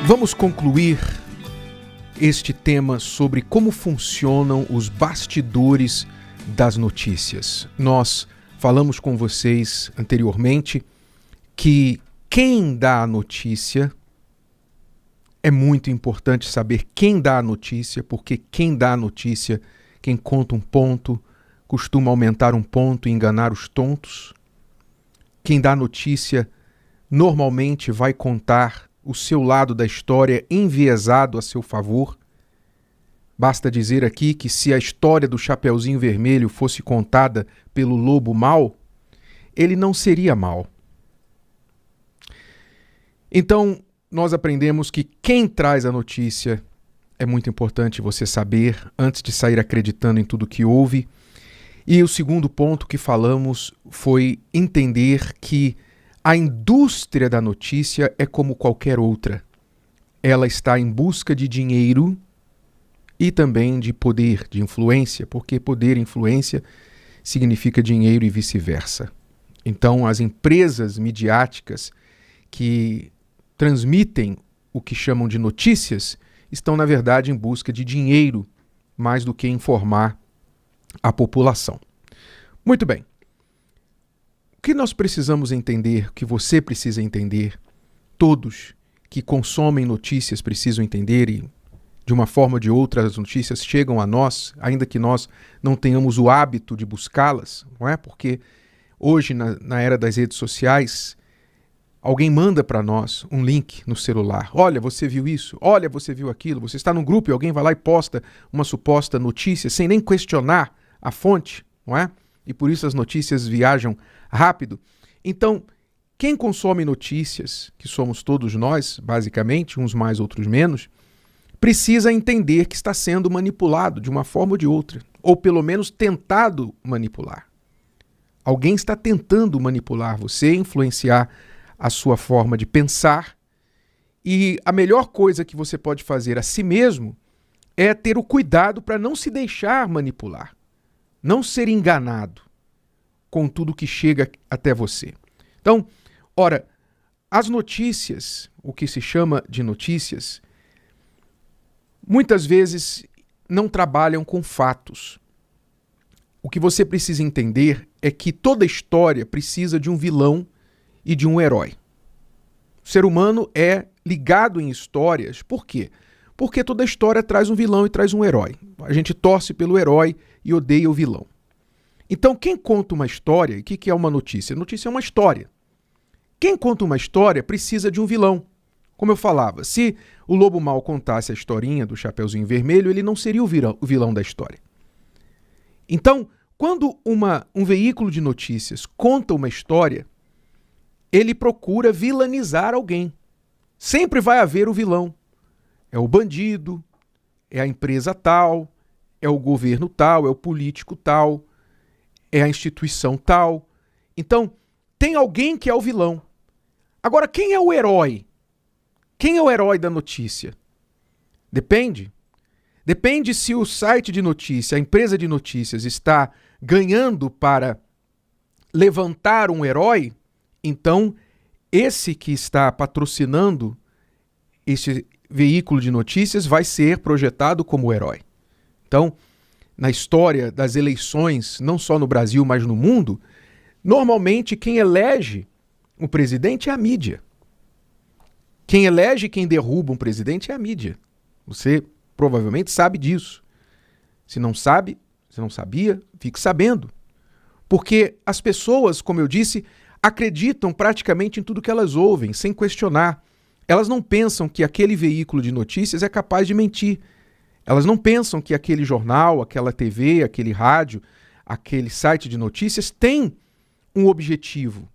Vamos concluir este tema sobre como funcionam os bastidores das notícias. Nós falamos com vocês anteriormente que quem dá a notícia, é muito importante saber quem dá a notícia, porque quem dá a notícia, quem conta um ponto, costuma aumentar um ponto e enganar os tontos. Quem dá a notícia normalmente vai contar o seu lado da história enviesado a seu favor. Basta dizer aqui que se a história do Chapeuzinho Vermelho fosse contada pelo lobo mau, ele não seria mau. Então, nós aprendemos que quem traz a notícia é muito importante você saber antes de sair acreditando em tudo que ouve. E o segundo ponto que falamos foi entender que a indústria da notícia é como qualquer outra. Ela está em busca de dinheiro e também de poder, de influência, porque poder e influência significa dinheiro e vice-versa. Então, as empresas midiáticas que transmitem o que chamam de notícias estão, na verdade, em busca de dinheiro, mais do que informar a população. Muito bem. O que nós precisamos entender, o que você precisa entender, todos que consomem notícias precisam entender e, de uma forma ou de outra, as notícias chegam a nós, ainda que nós não tenhamos o hábito de buscá-las, não é? Porque hoje, na era das redes sociais, alguém manda para nós um link no celular. Olha, você viu isso? Olha, você viu aquilo? Você está num grupo e alguém vai lá e posta uma suposta notícia sem nem questionar a fonte, não é? E por isso as notícias viajam rápido. Então, quem consome notícias, que somos todos nós, basicamente, uns mais, outros menos, precisa entender que está sendo manipulado de uma forma ou de outra, ou pelo menos tentado manipular. Alguém está tentando manipular você, influenciar a sua forma de pensar, e a melhor coisa que você pode fazer a si mesmo é ter o cuidado para não se deixar manipular, não ser enganado com tudo que chega até você. Então, ora, as notícias, o que se chama de notícias, muitas vezes não trabalham com fatos. O que você precisa entender é que toda história precisa de um vilão e de um herói. O ser humano é ligado em histórias. Por quê? Porque toda história traz um vilão e traz um herói. A gente torce pelo herói e odeia o vilão. Então, quem conta uma história, e o que é uma notícia? Notícia é uma história. Quem conta uma história precisa de um vilão. Como eu falava, se o Lobo Mau contasse a historinha do Chapeuzinho Vermelho, ele não seria o vilão da história. Então, quando um veículo de notícias conta uma história, ele procura vilanizar alguém. Sempre vai haver o vilão. É o bandido, é a empresa tal, é o governo tal, é o político tal, é a instituição tal. Então, tem alguém que é o vilão. Agora, quem é o herói? Quem é o herói da notícia? Depende. Depende se o site de notícia, a empresa de notícias está ganhando para levantar um herói, então esse que está patrocinando esse veículo de notícias vai ser projetado como herói. Então, na história das eleições, não só no Brasil, mas no mundo, normalmente quem elege um presidente é a mídia. Quem elege e quem derruba um presidente é a mídia. Você provavelmente sabe disso. Se não sabe, se não sabia, fique sabendo. Porque as pessoas, como eu disse, acreditam praticamente em tudo que elas ouvem, sem questionar. Elas não pensam que aquele veículo de notícias é capaz de mentir. Elas não pensam que aquele jornal, aquela TV, aquele rádio, aquele site de notícias tem um objetivo.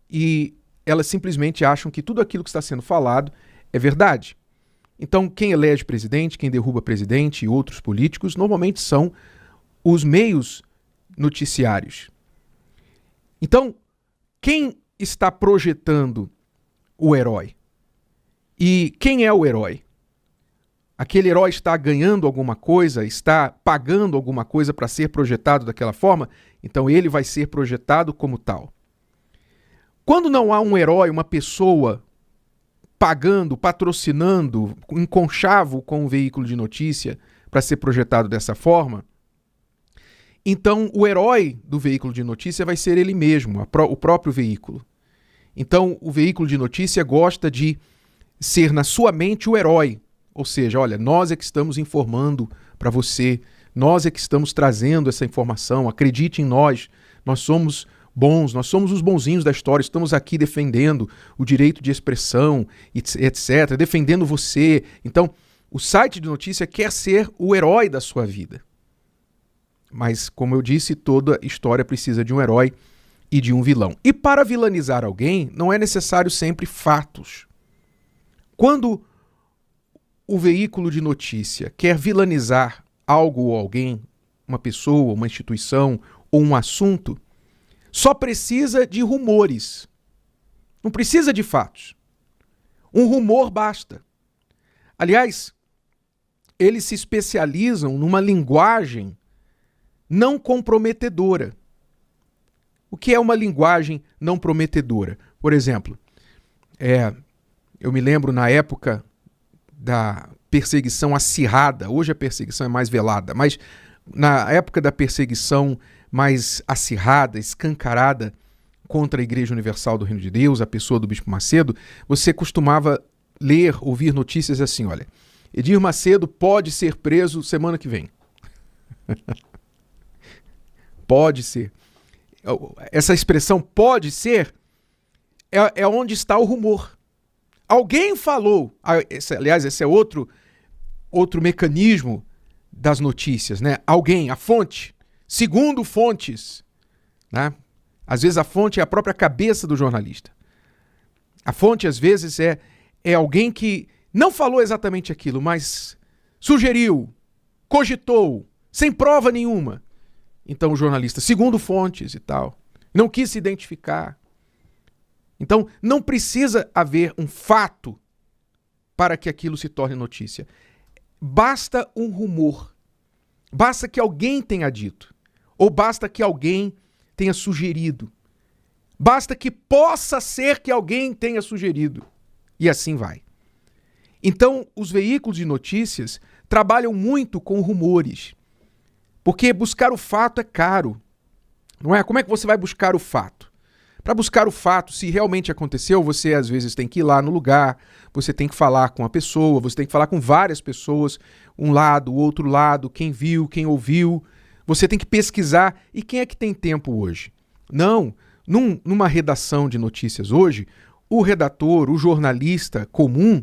E elas simplesmente acham que tudo aquilo que está sendo falado é verdade. Então, quem elege presidente, quem derruba presidente e outros políticos, normalmente são os meios noticiários. Então, quem está projetando o herói? E quem é o herói? Aquele herói está ganhando alguma coisa, está pagando alguma coisa para ser projetado daquela forma, então ele vai ser projetado como tal. Quando não há um herói, uma pessoa pagando, patrocinando, em conchavo com o veículo de notícia para ser projetado dessa forma, então o herói do veículo de notícia vai ser ele mesmo, o próprio veículo. Então o veículo de notícia gosta de ser na sua mente o herói, ou seja, olha, nós é que estamos informando para você, nós é que estamos trazendo essa informação, acredite em nós, nós somos bons, nós somos os bonzinhos da história, estamos aqui defendendo o direito de expressão, etc., defendendo você. Então, o site de notícia quer ser o herói da sua vida. Mas, como eu disse, toda história precisa de um herói e de um vilão. E para vilanizar alguém, não é necessário sempre fatos. Quando o veículo de notícia quer vilanizar algo ou alguém, uma pessoa, uma instituição ou um assunto, só precisa de rumores. Não precisa de fatos. Um rumor basta. Aliás, eles se especializam numa linguagem não comprometedora. O que é uma linguagem não prometedora? Por exemplo, eu me lembro na época da perseguição acirrada, hoje a perseguição é mais velada, mas na época da perseguição mais acirrada, escancarada contra a Igreja Universal do Reino de Deus, a pessoa do Bispo Macedo, você costumava ler, ouvir notícias assim, olha, Edir Macedo pode ser preso semana que vem. Pode ser. Essa expressão pode ser é onde está o rumor. Alguém falou. Aliás, esse é outro mecanismo das notícias, né? Alguém, a fonte, segundo fontes, né? Às vezes a fonte é a própria cabeça do jornalista. A fonte, às vezes, é alguém que não falou exatamente aquilo, mas sugeriu, cogitou, sem prova nenhuma. Então o jornalista, segundo fontes e tal, não quis se identificar. Então não precisa haver um fato para que aquilo se torne notícia. Basta um rumor. Basta que alguém tenha dito. Ou basta que alguém tenha sugerido. Basta que possa ser que alguém tenha sugerido. E assim vai. Então os veículos de notícias trabalham muito com rumores. Porque buscar o fato é caro, não é? Como é que você vai buscar o fato? Para buscar o fato, se realmente aconteceu, você às vezes tem que ir lá no lugar, você tem que falar com a pessoa, você tem que falar com várias pessoas, um lado, o outro lado, quem viu, quem ouviu. Você tem que pesquisar. E quem é que tem tempo hoje? Não, numa redação de notícias hoje, o redator, o jornalista comum,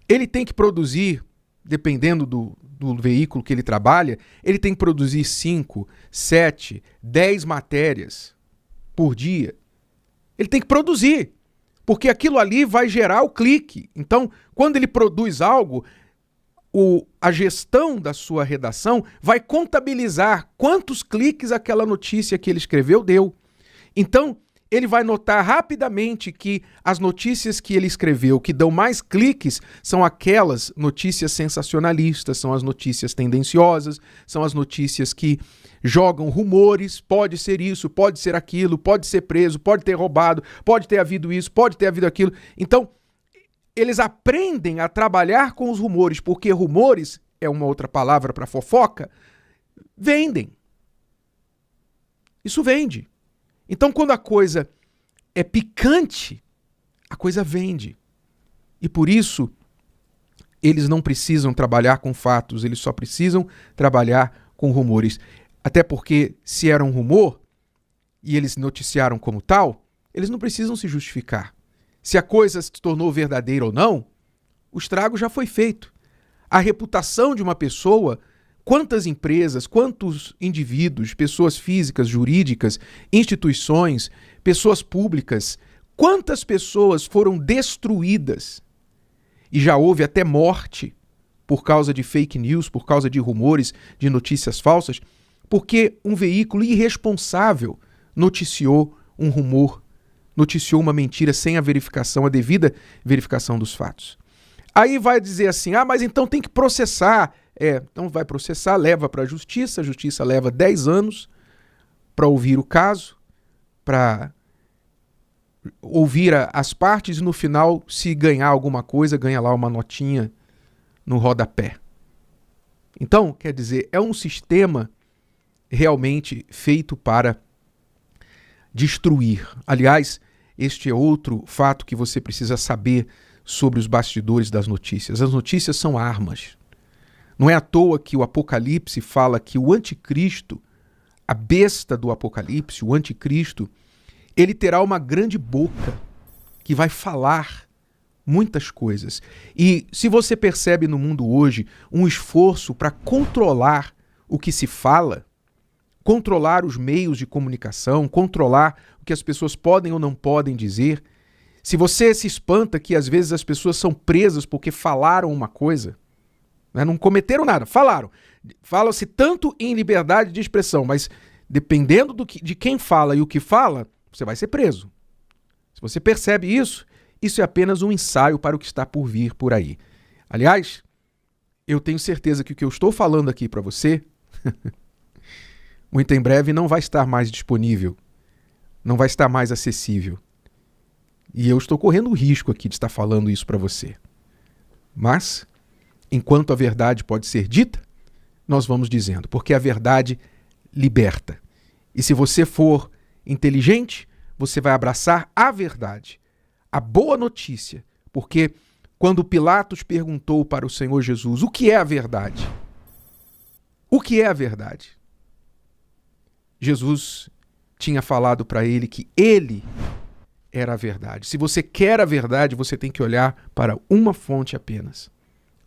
ele tem que produzir, dependendo do veículo que ele trabalha, ele tem que produzir 5, 7, 10 matérias por dia. Ele tem que produzir, porque aquilo ali vai gerar o clique. Então, quando ele produz algo, a gestão da sua redação vai contabilizar quantos cliques aquela notícia que ele escreveu deu. Então, ele vai notar rapidamente que as notícias que ele escreveu que dão mais cliques são aquelas notícias sensacionalistas, são as notícias tendenciosas, são as notícias que jogam rumores, pode ser isso, pode ser aquilo, pode ser preso, pode ter roubado, pode ter havido isso, pode ter havido aquilo. Então, eles aprendem a trabalhar com os rumores, porque rumores, é uma outra palavra para fofoca, vendem. Isso vende. Então, quando a coisa é picante, a coisa vende. E por isso, eles não precisam trabalhar com fatos, eles só precisam trabalhar com rumores. Até porque, se era um rumor, e eles noticiaram como tal, eles não precisam se justificar. Se a coisa se tornou verdadeira ou não, o estrago já foi feito. A reputação de uma pessoa... Quantas empresas, quantos indivíduos, pessoas físicas, jurídicas, instituições, pessoas públicas, quantas pessoas foram destruídas? E já houve até morte por causa de fake news, por causa de rumores, de notícias falsas, porque um veículo irresponsável noticiou um rumor, noticiou uma mentira sem a devida verificação dos fatos. Aí vai dizer assim, mas então tem que processar. Então vai processar, leva para a justiça leva 10 anos para ouvir o caso, para ouvir as partes e no final, se ganhar alguma coisa, ganha lá uma notinha no rodapé. Então, quer dizer, é um sistema realmente feito para destruir. Aliás, este é outro fato que você precisa saber sobre os bastidores das notícias. As notícias são armas. Não é à toa que o Apocalipse fala que o anticristo, a besta do Apocalipse, o anticristo, ele terá uma grande boca que vai falar muitas coisas. E se você percebe no mundo hoje um esforço para controlar o que se fala, controlar os meios de comunicação, controlar o que as pessoas podem ou não podem dizer, se você se espanta que às vezes as pessoas são presas porque falaram uma coisa, né? Não cometeram nada, falaram. Fala-se tanto em liberdade de expressão, mas dependendo de quem fala e o que fala, você vai ser preso. Se você percebe isso, isso é apenas um ensaio para o que está por vir por aí. Aliás, eu tenho certeza que o que eu estou falando aqui para você, muito em breve não vai estar mais disponível, não vai estar mais acessível. E eu estou correndo o risco aqui de estar falando isso para você. Mas, enquanto a verdade pode ser dita, nós vamos dizendo, porque a verdade liberta. E se você for inteligente, você vai abraçar a verdade, a boa notícia, porque quando Pilatos perguntou para o Senhor Jesus o que é a verdade, o que é a verdade? Jesus tinha falado para ele que ele era a verdade. Se você quer a verdade, você tem que olhar para uma fonte apenas.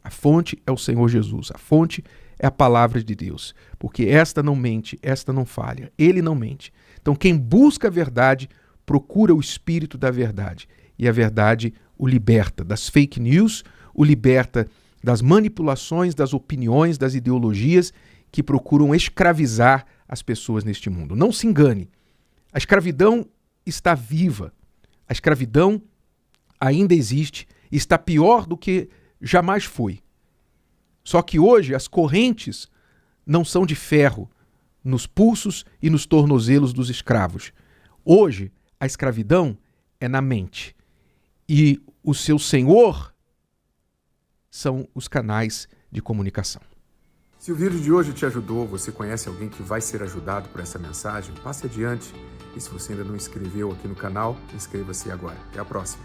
A fonte é o Senhor Jesus, a fonte é a palavra de Deus, porque esta não mente, esta não falha, ele não mente. Então quem busca a verdade, procura o espírito da verdade, e a verdade o liberta das fake news, o liberta das manipulações, das opiniões, das ideologias que procuram escravizar as pessoas neste mundo. Não se engane, a escravidão está viva, a escravidão ainda existe e está pior do que jamais foi. Só que hoje as correntes não são de ferro nos pulsos e nos tornozelos dos escravos. Hoje a escravidão é na mente. E o seu senhor são os canais de comunicação. Se o vídeo de hoje te ajudou, você conhece alguém que vai ser ajudado por essa mensagem, passe adiante. E se você ainda não inscreveu aqui no canal, inscreva-se agora. Até a próxima.